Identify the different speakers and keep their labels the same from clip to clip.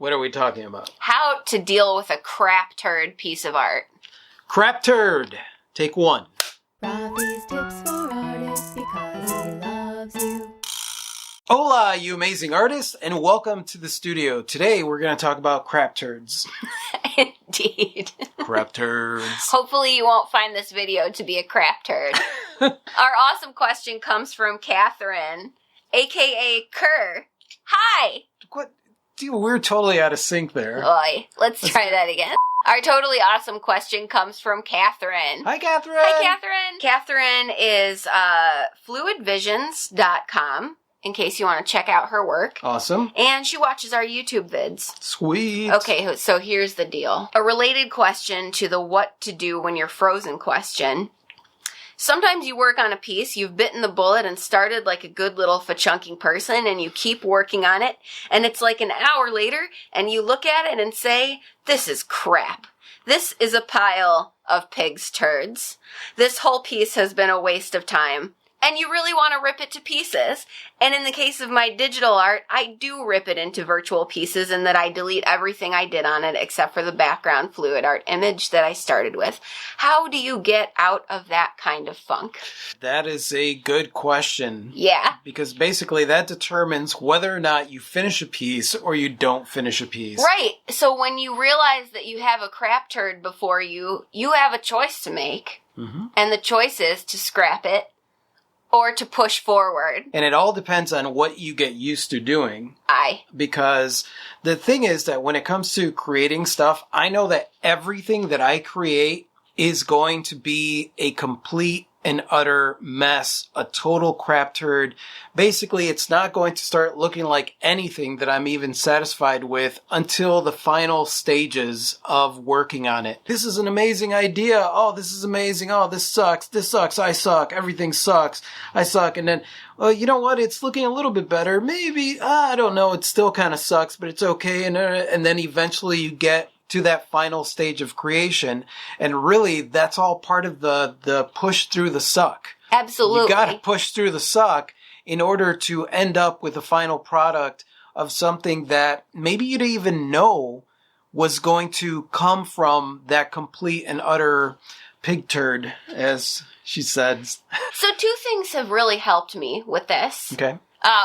Speaker 1: What are we talking about?
Speaker 2: How to deal with a crap turd piece of art.
Speaker 1: Crap turd. Take one.
Speaker 3: Rafi's tips for artists because he loves you.
Speaker 1: Hola, you amazing artists, and welcome to the studio. Today we're going to talk about crap turds.
Speaker 2: Indeed.
Speaker 1: Crap turds.
Speaker 2: Hopefully you won't find this video to be a crap turd. Our awesome question comes from Catherine, a.k.a. Kerr. Hi!
Speaker 1: What? Dude, we're totally out of sync there.
Speaker 2: Oy, let's try that again. Our totally awesome question comes from Catherine.
Speaker 1: Hi, Catherine.
Speaker 2: Hi, Catherine. Catherine is fluidvisions.com, in case you want to check out her work.
Speaker 1: Awesome.
Speaker 2: And she watches our YouTube vids.
Speaker 1: Sweet.
Speaker 2: Okay, so here's the deal. A related question to the what to do when you're frozen question. Sometimes you work on a piece, you've bitten the bullet and started like a good little fa-chunking person, and you keep working on it, and it's like an hour later, and you look at it and say, this is crap. This is a pile of pig's turds. This whole piece has been a waste of time. And you really want to rip it to pieces. And in the case of my digital art, I do rip it into virtual pieces in that I delete everything I did on it except for the background fluid art image that I started with. How do you get out of that kind of funk?
Speaker 1: That is a good question.
Speaker 2: Yeah.
Speaker 1: Because basically that determines whether or not you finish a piece or you don't finish a piece.
Speaker 2: Right. So when you realize that you have a crap turd before you, you have a choice to make.
Speaker 1: Mm-hmm.
Speaker 2: And the choice is to scrap it or to push forward.
Speaker 1: And it all depends on what you get used to doing. Because the thing is that when it comes to creating stuff, I know that everything that I create is going to be a complete and utter mess, a total crap turd. Basically, it's not going to start looking like anything that I'm even satisfied with until the final stages of working on it. This is an amazing idea. Oh, this is amazing. Oh, this sucks. This sucks. I suck. Everything sucks. I suck. And then, well, you know what? It's looking a little bit better. Maybe, I don't know. It still kind of sucks, but it's okay. And then eventually you get to that final stage of creation. And really, that's all part of the push through the suck.
Speaker 2: Absolutely.
Speaker 1: You gotta push through the suck in order to end up with a final product of something that maybe you didn't even know was going to come from that complete and utter pig turd, as she said.
Speaker 2: So two things have really helped me with this.
Speaker 1: Okay.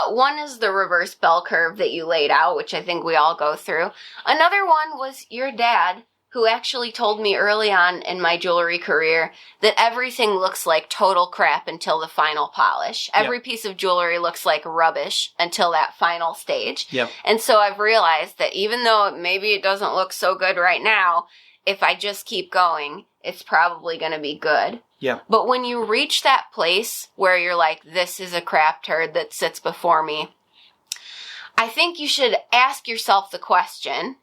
Speaker 2: One is the reverse bell curve that you laid out, which I think we all go through. Another one was your dad, who actually told me early on in my jewelry career that everything looks like total crap until the final polish. Every piece of jewelry looks like rubbish until that final stage.
Speaker 1: Yep.
Speaker 2: And so I've realized that even though maybe it doesn't look so good right now, if I just keep going, it's probably going to be good.
Speaker 1: Yeah.
Speaker 2: But when you reach that place where you're like, this is a crap turd that sits before me, I think you should ask yourself the question,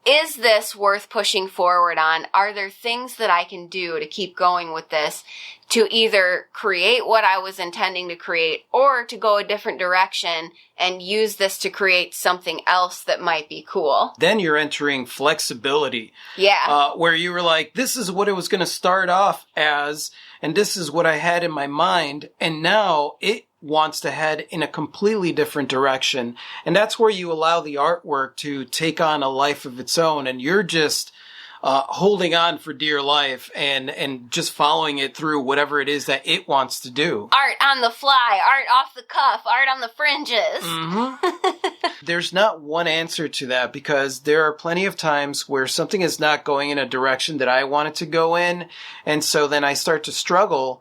Speaker 2: is this worth pushing forward on? Are there things that I can do to keep going with this to either create what I was intending to create or to go a different direction and use this to create something else that might be cool?
Speaker 1: Then you're entering flexibility.
Speaker 2: Yeah.
Speaker 1: Where you were like, this is what it was going to start off as, and this is what I had in my mind, and now it wants to head in a completely different direction. And that's where you allow the artwork to take on a life of its own, and you're just holding on for dear life and just following it through whatever it is that it wants to do.
Speaker 2: Art on the fly, art off the cuff, art on the fringes.
Speaker 1: Mm-hmm. There's not one answer to that, because there are plenty of times where something is not going in a direction that I want it to go in, and so then I start to struggle.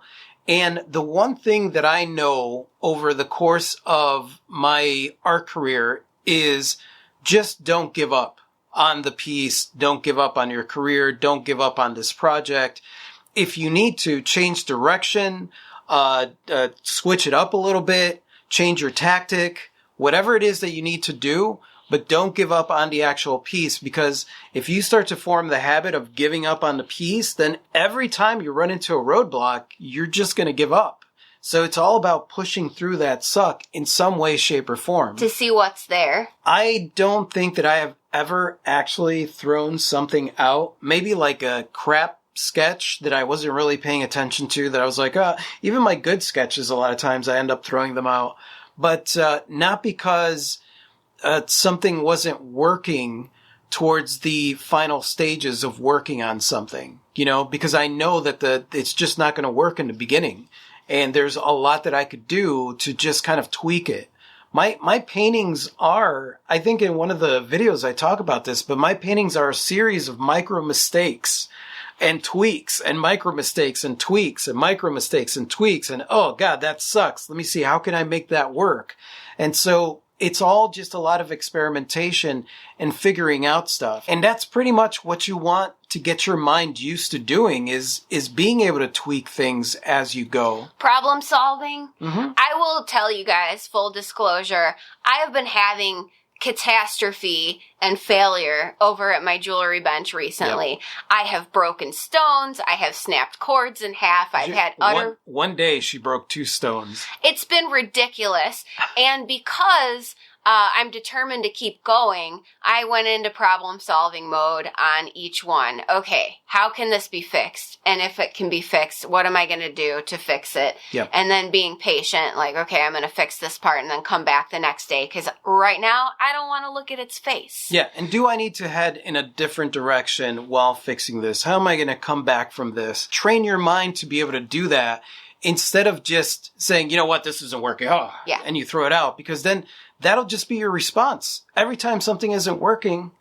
Speaker 1: And the one thing that I know over the course of my art career is just don't give up on the piece. Don't give up on your career. Don't give up on this project. If you need to change direction, switch it up a little bit, change your tactic, whatever it is that you need to do, but don't give up on the actual piece, because if you start to form the habit of giving up on the piece, then every time you run into a roadblock, you're just going to give up. So it's all about pushing through that suck in some way, shape, or form.
Speaker 2: To see what's there.
Speaker 1: I don't think that I have ever actually thrown something out, maybe like a crap sketch that I wasn't really paying attention to, that I was like, even my good sketches, a lot of times I end up throwing them out. But not because something wasn't working towards the final stages of working on something, because I know that it's just not going to work in the beginning. And there's a lot that I could do to just kind of tweak it. My paintings are, I think in one of the videos I talk about this, but my paintings are a series of micro mistakes and tweaks and micro mistakes and tweaks and micro mistakes and tweaks. And oh God, that sucks. Let me see. How can I make that work? And so it's all just a lot of experimentation and figuring out stuff. And that's pretty much what you want to get your mind used to doing is being able to tweak things as you go.
Speaker 2: Problem solving.
Speaker 1: Mm-hmm.
Speaker 2: I will tell you guys, full disclosure, I have been having catastrophe and failure over at my jewelry bench recently.
Speaker 1: Yep.
Speaker 2: I have broken stones. I have snapped cords in half. I've had utter...
Speaker 1: One day she broke 2 stones.
Speaker 2: It's been ridiculous. And because I'm determined to keep going, I went into problem solving mode on each one. Okay, how can this be fixed? And if it can be fixed, what am I going to do to fix it?
Speaker 1: Yep.
Speaker 2: And then being patient, like, okay, I'm going to fix this part and then come back the next day. Because right now, I don't want to look at its face.
Speaker 1: Yeah, and do I need to head in a different direction while fixing this? How am I going to come back from this? Train your mind to be able to do that instead of just saying, you know what, this isn't working. Oh,
Speaker 2: yeah.
Speaker 1: And you throw it out, because then that'll just be your response. Every time something isn't working,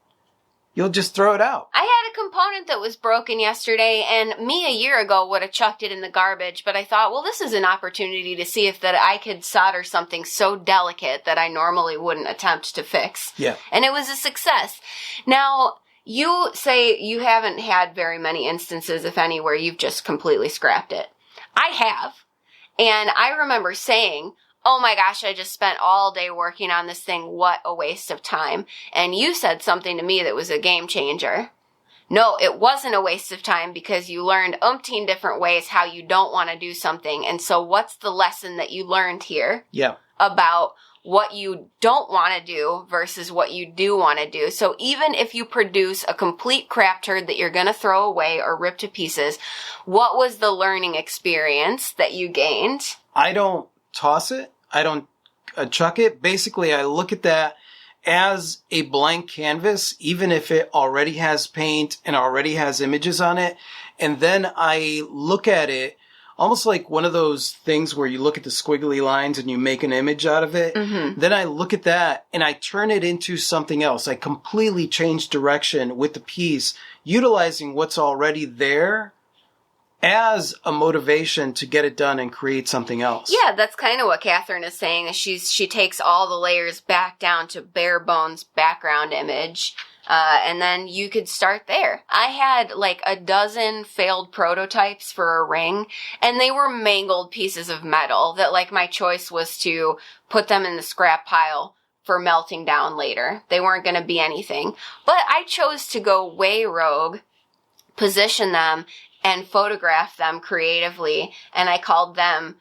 Speaker 1: you'll just throw it out.
Speaker 2: I had a component that was broken yesterday, and me a year ago would have chucked it in the garbage, but I thought, well, this is an opportunity to see if that I could solder something so delicate that I normally wouldn't attempt to fix.
Speaker 1: Yeah.
Speaker 2: And it was a success. Now, you say you haven't had very many instances, if any, where you've just completely scrapped it. I have. And I remember saying, oh my gosh, I just spent all day working on this thing. What a waste of time. And you said something to me that was a game changer. No, it wasn't a waste of time because you learned umpteen different ways how you don't want to do something. And so what's the lesson that you learned here?
Speaker 1: Yeah.
Speaker 2: About what you don't want to do versus what you do want to do. So even if you produce a complete crap turd that you're going to throw away or rip to pieces, what was the learning experience that you gained?
Speaker 1: I don't toss it. I don't chuck it. Basically, I look at that as a blank canvas, even if it already has paint and already has images on it. And then I look at it almost like one of those things where you look at the squiggly lines and you make an image out of it. Mm-hmm. Then I look at that and I turn it into something else. I completely change direction with the piece, utilizing what's already there as a motivation to get it done and create something else.
Speaker 2: Yeah, that's kind of what Catherine is saying. Is she takes all the layers back down to bare bones background image. And then you could start there. I had like a dozen failed prototypes for a ring, and they were mangled pieces of metal that like my choice was to put them in the scrap pile for melting down later. They weren't going to be anything. But I chose to go way rogue, position them, and photograph them creatively, and I called them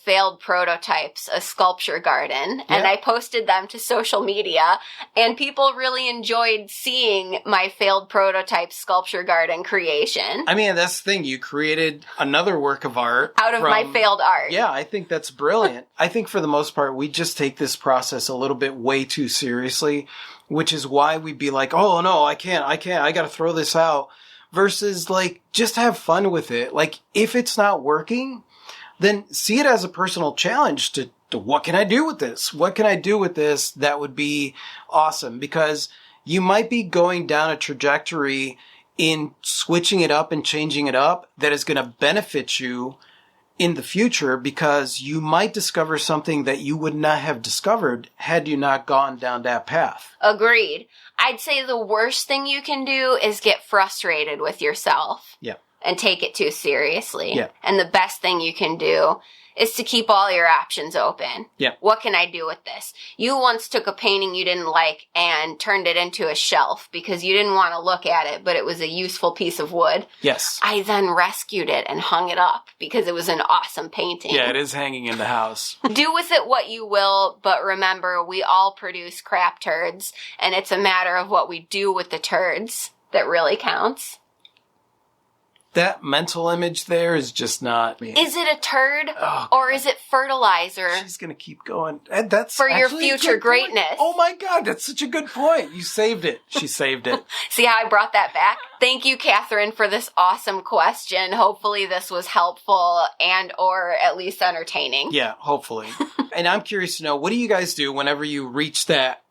Speaker 2: failed prototypes, a sculpture garden,
Speaker 1: yeah.
Speaker 2: And I posted them to social media, and people really enjoyed seeing my failed prototype sculpture garden creation.
Speaker 1: I mean, that's the thing. You created another work of art
Speaker 2: out of my failed art.
Speaker 1: Yeah, I think that's brilliant. I think for the most part, we just take this process a little bit way too seriously, which is why we'd be like, oh no, I can't, I got to throw this out. Versus like, just have fun with it. Like, if it's not working, then see it as a personal challenge to what can I do with this? What can I do with this that would be awesome? Because you might be going down a trajectory in switching it up and changing it up that is going to benefit you in the future, because you might discover something that you would not have discovered had you not gone down that path.
Speaker 2: Agreed. I'd say the worst thing you can do is get frustrated with yourself.
Speaker 1: Yeah.
Speaker 2: And take it too seriously.
Speaker 1: Yeah.
Speaker 2: And the best thing you can do is to keep all your options open.
Speaker 1: Yeah.
Speaker 2: What can I do with this? You once took a painting you didn't like and turned it into a shelf because you didn't want to look at it, but it was a useful piece of wood.
Speaker 1: Yes.
Speaker 2: I then rescued it and hung it up because it was an awesome painting.
Speaker 1: Yeah, it is hanging in the house.
Speaker 2: Do with it what you will, but remember, we all produce crap turds, and it's a matter of what we do with the turds that really counts.
Speaker 1: that mental image there is just not me.
Speaker 2: Is it a turd
Speaker 1: Oh,
Speaker 2: or is it fertilizer
Speaker 1: she's going to keep going. And that's
Speaker 2: for your
Speaker 1: actually a
Speaker 2: future
Speaker 1: good point.
Speaker 2: greatness?
Speaker 1: Oh my God, that's such a good point. You saved it. She saved it.
Speaker 2: See how I brought that back? Thank you, Catherine, for this awesome question. Hopefully this was helpful and or at least entertaining.
Speaker 1: Yeah, hopefully. And I'm curious to know, what do you guys do whenever you reach that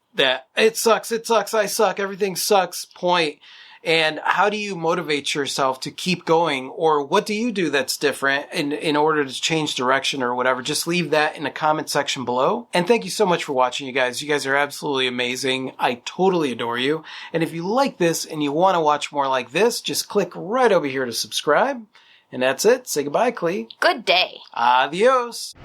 Speaker 1: it sucks, I suck, everything sucks point? And how do you motivate yourself to keep going? Or what do you do that's different in order to change direction or whatever? Just leave that in the comment section below. And thank you so much for watching, you guys. You guys are absolutely amazing. I totally adore you. And if you like this and you want to watch more like this, just click right over here to subscribe. And that's it. Say goodbye, Clee.
Speaker 2: Good day.
Speaker 1: Adios.